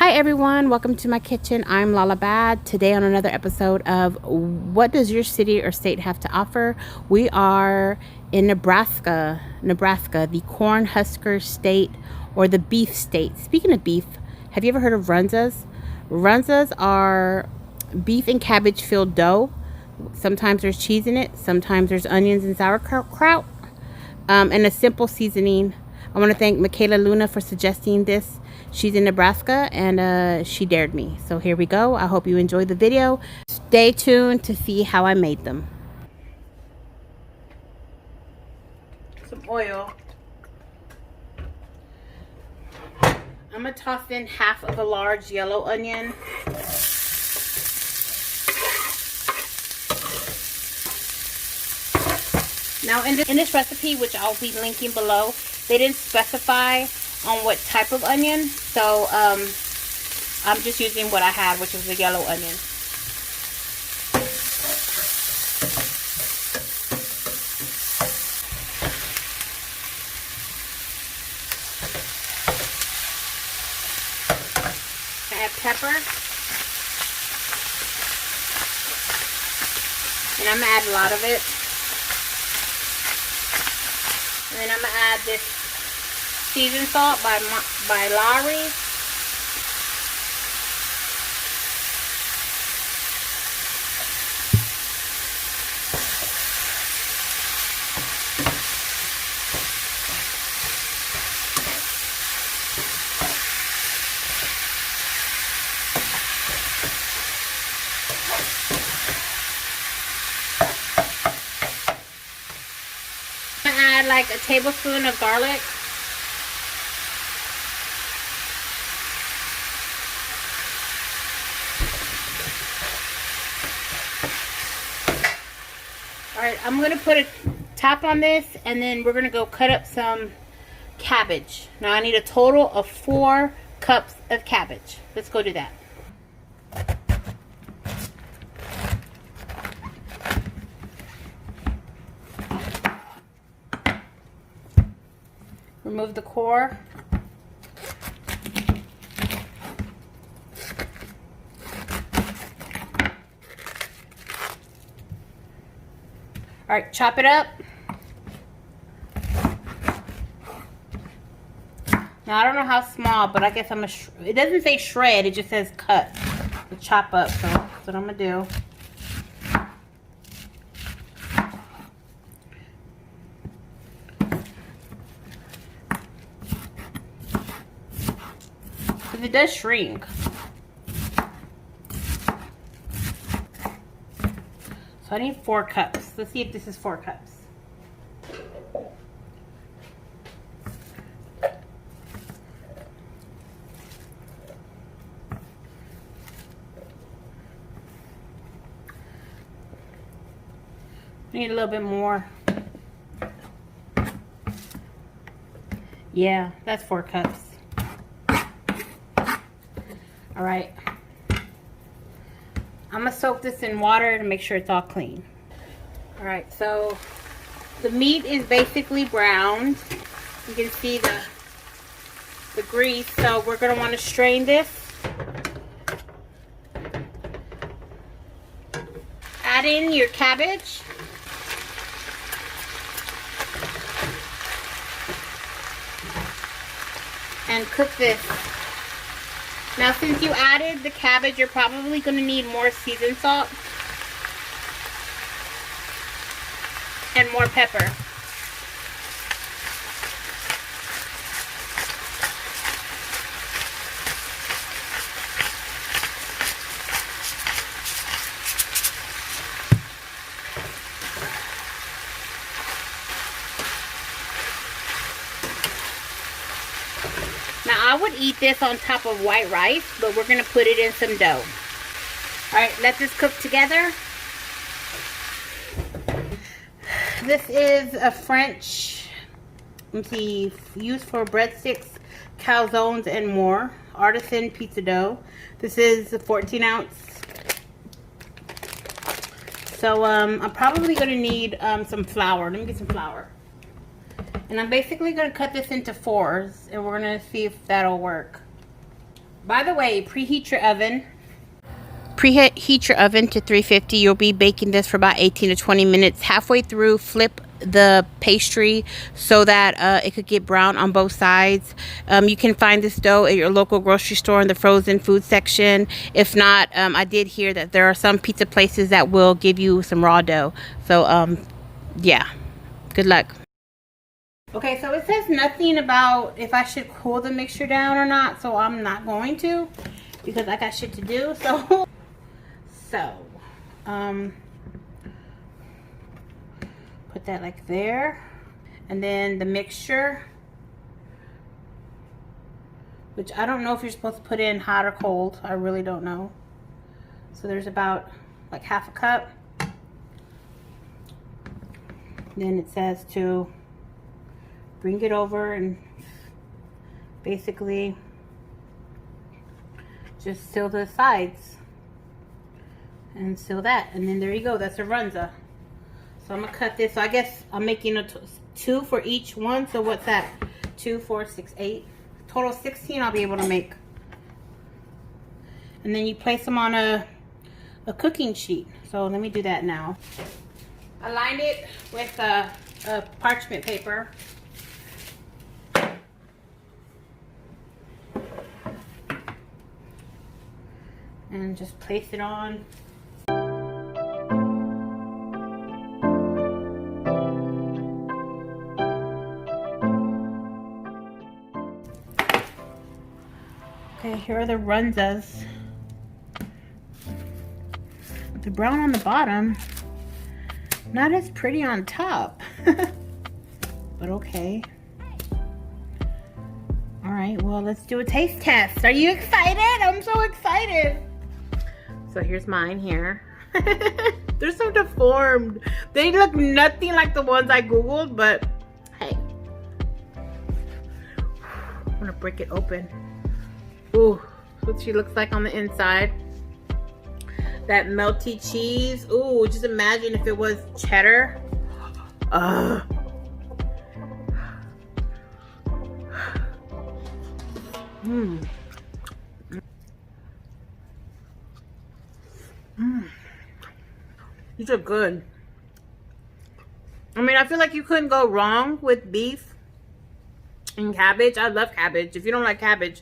Hi everyone, welcome to my kitchen. I'm Lalabad. Today on another episode of What Does Your City or State Have to Offer? We are in Nebraska, the Cornhusker state or the beef state. Speaking of beef, have you ever heard of Runzas? Runzas are beef and cabbage filled dough. Sometimes there's cheese in it, sometimes there's onions and sauerkraut, and a simple seasoning. I want to thank Michaela Luna for suggesting this. She's in Nebraska and she dared me. So here we go. I hope you enjoyed the video. Stay tuned to see how I made them. Some oil. I'm going to toss in half of a large yellow onion. Now in this recipe, which I'll be linking below, they didn't specify on what type of onion, so I'm just using what I had, which is the yellow onion. I add pepper, and I'm gonna add a lot of it. And then I'm gonna add this seasoned salt by Lowry. I'm gonna add like a tablespoon of garlic. Alright, I'm going to put a top on this, and then we're going to go cut up some cabbage. Now I need a total of 4 cups of cabbage. Let's go do that. Remove the core. Alright, chop it up. Now I don't know how small, but I guess it doesn't say shred, it just says cut. So chop up, so that's what I'm going to do. Because it does shrink. So I need 4 cups. Let's see if this is 4 cups. I need a little bit more. Yeah, that's 4 cups. All right. I'm going to soak this in water to make sure it's all clean. Alright, so the meat is basically browned. You can see the grease, so we're going to want to strain this. Add in your cabbage. And cook this. Now, since you added the cabbage, you're probably going to need more seasoned salt and more pepper. Now I would eat this on top of white rice, but we're going to put it in some dough. Alright, let this cook together. This is a French, let me see, used for breadsticks, calzones, and more. Artisan pizza dough. This is a 14 ounce. So I'm probably going to need some flour. Let me get some flour. And I'm basically going to cut this into 4s, and we're going to see if that'll work. By the way, preheat your oven. Preheat your oven to 350. You'll be baking this for about 18 to 20 minutes. Halfway through, flip the pastry so that it could get brown on both sides. You can find this dough at your local grocery store in the frozen food section. If not, I did hear that there are some pizza places that will give you some raw dough. So yeah, good luck. Okay, so it says nothing about if I should cool the mixture down or not, so I'm not going to because I got shit to do. Put that like there, and then the mixture, which I don't know if you're supposed to put in hot or cold. I really don't know. So there's about like half a cup. Then it says to bring it over and basically just seal the sides and seal that, and then there you go. That's a runza. So I'm gonna cut this. So I guess I'm making a 2 for each one. So what's that? 2, 4, 6, 8. Total 16 I'll be able to make. And then you place them on a cooking sheet. So let me do that now. I lined it with a parchment paper. And just place it on. Okay, here are the runzas. The brown on the bottom, not as pretty on top. But okay. All right, well, let's do a taste test. Are you excited? I'm so excited. So here's mine here. They're so deformed. They look nothing like the ones I Googled, but hey. I'm gonna break it open. Ooh, what she looks like on the inside. That melty cheese. Ooh, just imagine if it was cheddar. These are good. I mean, I feel like you couldn't go wrong with beef and cabbage. I love cabbage. If you don't like cabbage,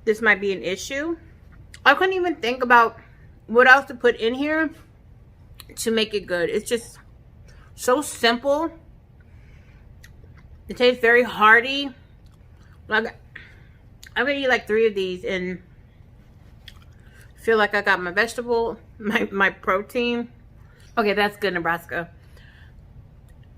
this might be an issue. I couldn't even think about what else to put in here to make it good. It's just so simple. It tastes very hearty. Like, I'm gonna eat like 3 of these and feel like I got my vegetable, my protein. Okay, that's good, Nebraska.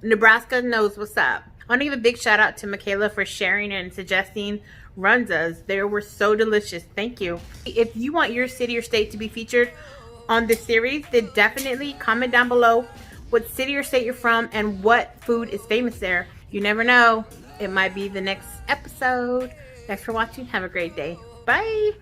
Nebraska knows what's up. I want to give a big shout out to Michaela for sharing and suggesting runzas. They were so delicious. Thank you. If you want your city or state to be featured on this series, then definitely comment down below what city or state you're from and what food is famous there. You never know. It might be the next episode. Thanks for watching. Have a great day. Bye.